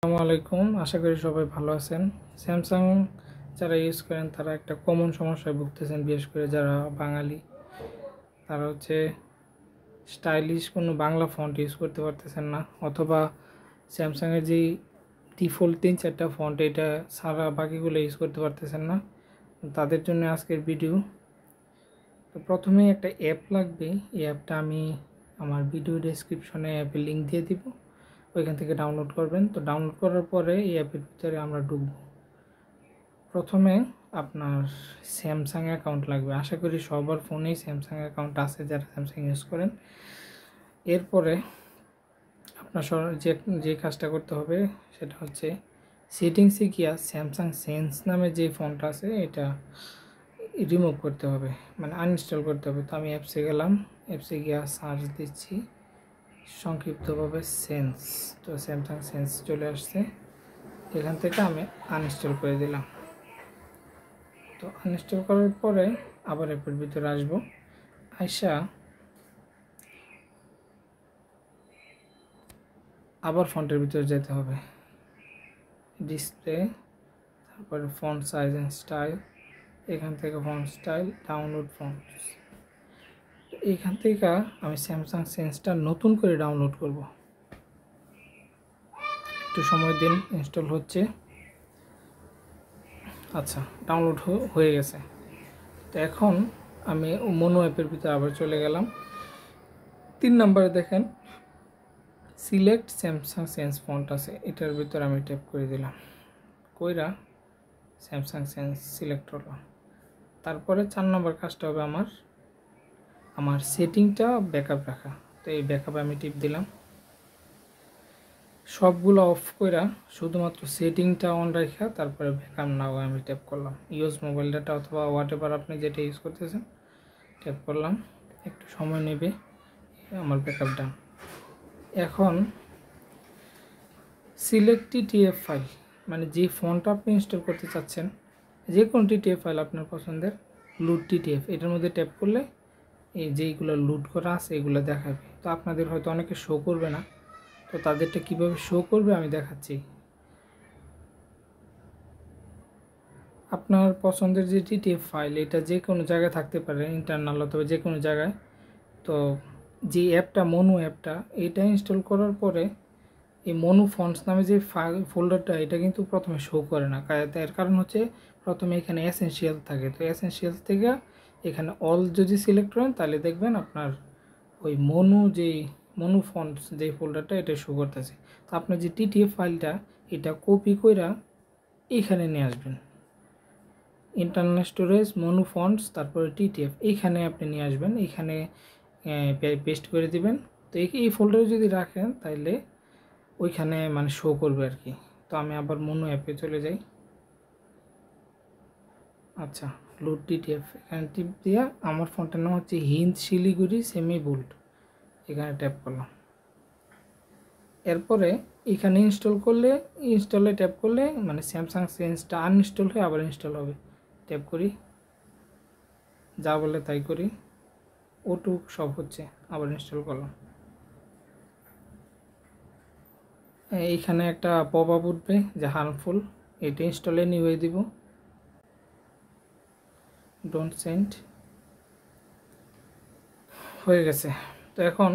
আসসালামু আলাইকুম, আশা করি সবাই ভালো আছেন। স্যামসাং যারা ইউজ করেন তারা একটা কমন সমস্যায় ভুগতেছেন, বিশেষ করে যারা বাঙালি। তারা হচ্ছে স্টাইলিশ কোনো বাংলা ফন্ট ইউজ করতে পারতেছেন না, অথবা স্যামসাংয়ের যেই ডিফল্ট 3-4টা ফন্ট এটা সারা বাকিগুলো ইউজ করতে পারতেছেন না। তাদের জন্য আজকের ভিডিও। তো প্রথমে একটা অ্যাপ লাগবে। এই অ্যাপটা আমি আমার ভিডিও ডেসক্রিপশনে অ্যাপের লিঙ্ক দিয়ে দিব, ওইখান থেকে ডাউনলোড করবেন। তো ডাউনলোড করার পরে এই অ্যাপের ভিতরে আমরা ঢুকব। প্রথমে আপনার স্যামসাং অ্যাকাউন্ট লাগবে। আশা করি সবার ফোনেই স্যামসাং অ্যাকাউন্ট আছে যারা স্যামসাং ইউজ করেন। এরপরে আপনার যে কাজটা করতে হবে সেটা হচ্ছে সেটিংসে গিয়া স্যামসাং সেন্স নামে যে ফোনটা আছে এটা রিমুভ করতে হবে, মানে আনইনস্টল করতে হবে। তো আমি অ্যাপসে গেলাম, অ্যাপসে গিয়া সার্চ দিচ্ছি সংক্ষিপ্তভাবে সেন্স। তো স্যামসাং সেন্স চলে আসছে, এখান থেকে আমি আনইনস্টল করে দিলাম। তো আনইনস্টল করার পরে আবার অ্যাপের ভিতরে আসবো। আইসা আবার ফন্টের ভিতরে যেতে হবে, ডিসপ্লে, তারপরে ফন্ট সাইজ অ্যান্ড স্টাইল, এখান থেকে ফন্ট স্টাইল, ডাউনলোড ফন্ট। এইখান থেকে আমি স্যামসাং সেন্সটা নতুন করে ডাউনলোড করব। একটু সময় দিন, ইনস্টল হচ্ছে। আচ্ছা, ডাউনলোড হয়ে গেছে। তো এখন আমি মনো অ্যাপের ভিতরে আবার চলে গেলাম। 3 নম্বরে দেখেন সিলেক্ট স্যামসাং সেন্স ফন্ট আছে, এটার ভিতরে আমি ট্যাপ করে দিলাম। কইরা স্যামসাং সেন্স সিলেক্ট করলাম। তারপরে 4 নম্বর কাজটা হবে আমার সেটিংটা ব্যাকআপ রাখা। তো এই ব্যাকআপে আমি টিপ দিলাম। সবগুলো অফ কইরা শুধুমাত্র সেটিংটা অন রাখা, তারপরে ব্যাকআপ নাও আমি ট্যাপ করলাম। ইউজ মোবাইল ডাটা অথবা হোয়াট এভার আপনি যেটা ইউজ করতেছেন ট্যাপ করলাম। একটু সময় নেবে, আমার ব্যাকআপ ডান। এখন সিলেক্ট টিটিএফ ফাইল, মানে যে ফন্টটা আপনি ইনস্টল করতে চাচ্ছেন, যে কোনো টিটিএফ ফাইল আপনার পছন্দের, লুট টিটিএফ, এটার মধ্যে ট্যাপ করলে এই যেইগুলো লুট করা আছে এগুলো দেখাবে। তো আপনাদের হয়তো অনেকে শো করবে না, তো তাদেরটা কিভাবে শো করবে আমি দেখাচ্ছি। আপনার পছন্দের যে টিটিএফ ফাইল এটা যে কোনো জায়গায় থাকতে পারে, ইন্টারনাল অথবা যে কোনো জায়গায়। তো যে অ্যাপটা মনু অ্যাপটা, এটা ইনস্টল করার পরে এই মনু ফন্টস নামে যে ফোল্ডারটা, এটা কিন্তু প্রথমে শো করে না। এর কারণ হচ্ছে প্রথমে এখানে এসেনশিয়াল থাকে। তো এসেনশিয়াল থেকে এখানে অল যদি সিলেক্ট করেন তাহলে দেখবেন আপনার ওই মনু ফন্টস যে ফোল্ডারটা এটা শো করতেছে। তো আপনার যে টিটিএফ ফাইলটা এটা কপি কইরা এইখানে নিয়ে আসবেন, ইন্টারনাল স্টোরেজ, মনু ফন্টস, তারপরে টিটিএফ, এইখানে আপনি নিয়ে আসবেন। এইখানে পেস্ট করে দিবেন। তো এই ফোল্ডারে যদি রাখেন তাহলে ওইখানে মানে শো করবে আর কি। তো আমি আবার মনু অ্যাপে চলে যাই। আচ্ছা, লোড টিটিএফ, এখানে টিপ দিয়া আমার ফোনটার নাম হচ্ছে হিন্দ শিলিগুড়ি সেমি বোল্ট, এখানে ট্যাপ করলাম। এরপরে এখানে ইনস্টলে ট্যাপ করলে মানে স্যামসাং সেন্সটা আনইনস্টল হয়ে আবার ইনস্টল হবে। ট্যাপ করি, যা বলে তাই করি, ওটুক সব হচ্ছে, আবার ইনস্টল করলাম। এইখানে একটা পপ আপ উঠবে যে হার্মফুল, এটা ইনস্টলে নিয়ে দিব, ডোন্ট সেন্ড, হয়ে গেছে। তো এখন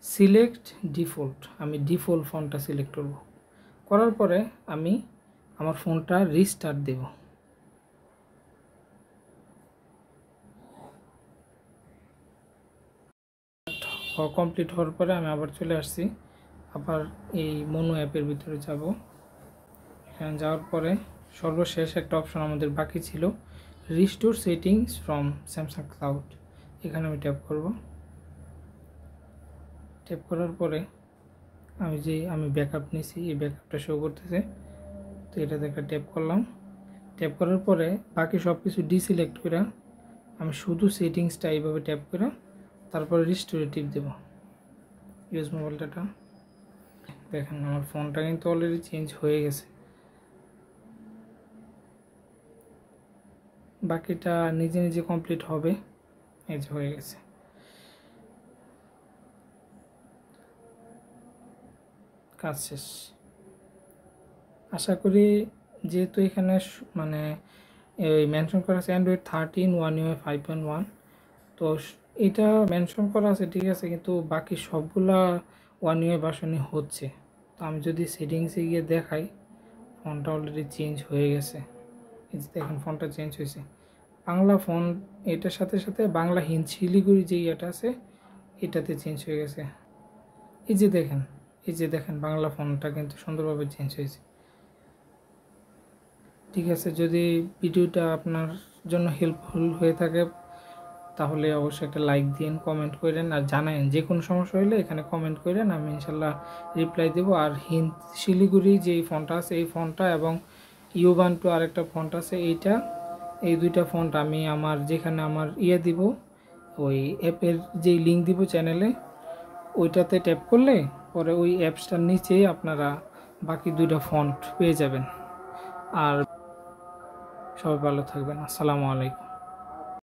সিলেক্ট ডিফল্ট, আমি ডিফল্ট ফোনটা সিলেক্ট করব। করার পরে আমি আমার ফোনটা রিস্টার্ট দেব। কমপ্লিট হওয়ার পরে আমি আবার চলে আসছি, আবার এই মনু অ্যাপের ভিতরে যাব। এখানে যাওয়ার পরে সর্বশেষ একটা অপশন আমাদের বাকি ছিল, restore settings from Samsung cloud, এখানে আমি ট্যাপ করব। ট্যাপ করার পরে আমি ব্যাকআপ নিয়েছি, এই ব্যাকআপটা শো করতেছে। তো এটাতে একটা ট্যাপ করলাম। ট্যাপ করার পরে বাকি সব কিছু ডিসিলেক্ট করে আমি শুধু সেটিংসটা এইভাবে ট্যাপ করে তারপরে রিস্টোরে টিপ দেব। ইউজ মোবাইল ডাটা, দেখেন আমার ফোনটা কিন্তু অলরেডি চেঞ্জ হয়ে গেছে। বাকিটা নিজে নিজে কমপ্লিট হবে, এই যে হয়ে গেছে। কাজ শেষ। আশা করি যেহেতু এখানে মানে এই মেনশন করা আছে অ্যান্ড্রয়েড 13 1UI 5.1, তো এটা মেনশন করা আছে ঠিক আছে, কিন্তু বাকি সবগুলা 1UI ভার্সনই হচ্ছে। তো আমি যদি সেটিংসে গিয়ে দেখাই, ফোনটা অলরেডি চেঞ্জ হয়ে গেছে। এই যে দেখেন ফোনটা চেঞ্জ হয়েছে, বাংলা ফোন এটার সাথে সাথে বাংলা হিন্দ শিলিগুড়ি যে ইয়েটা আছে এটাতে চেঞ্জ হয়ে গেছে। এই যে দেখেন, এই যে দেখেন বাংলা ফোনটা কিন্তু সুন্দরভাবে চেঞ্জ হয়েছে। ঠিক আছে, যদি ভিডিওটা আপনার জন্য হেল্পফুল হয়ে থাকে তাহলে অবশ্যই একটা লাইক দিন, কমেন্ট করেন আর জানাবেন। যে কোনো সমস্যা হলে এখানে কমেন্ট করেন, আমি ইনশাল্লাহ রিপ্লাই দেবো। আর হিন্দ শিলিগুড়ি যেই ফোনটা আছে এই ফোনটা এবং ইউবান টু আরেকটা ফোনটা আছে এইটা, এই দুইটা ফোনটা আমি আমার যেখানে আমার দিব ওই অ্যাপের যেই লিঙ্ক দিব চ্যানেলে, ওইটাতে ট্যাপ করলে পরে ওই অ্যাপসটার নিচেই আপনারা বাকি দুইটা ফন্ট পেয়ে যাবেন। আর সবাই ভালো থাকবেন, আসসালামু আলাইকুম।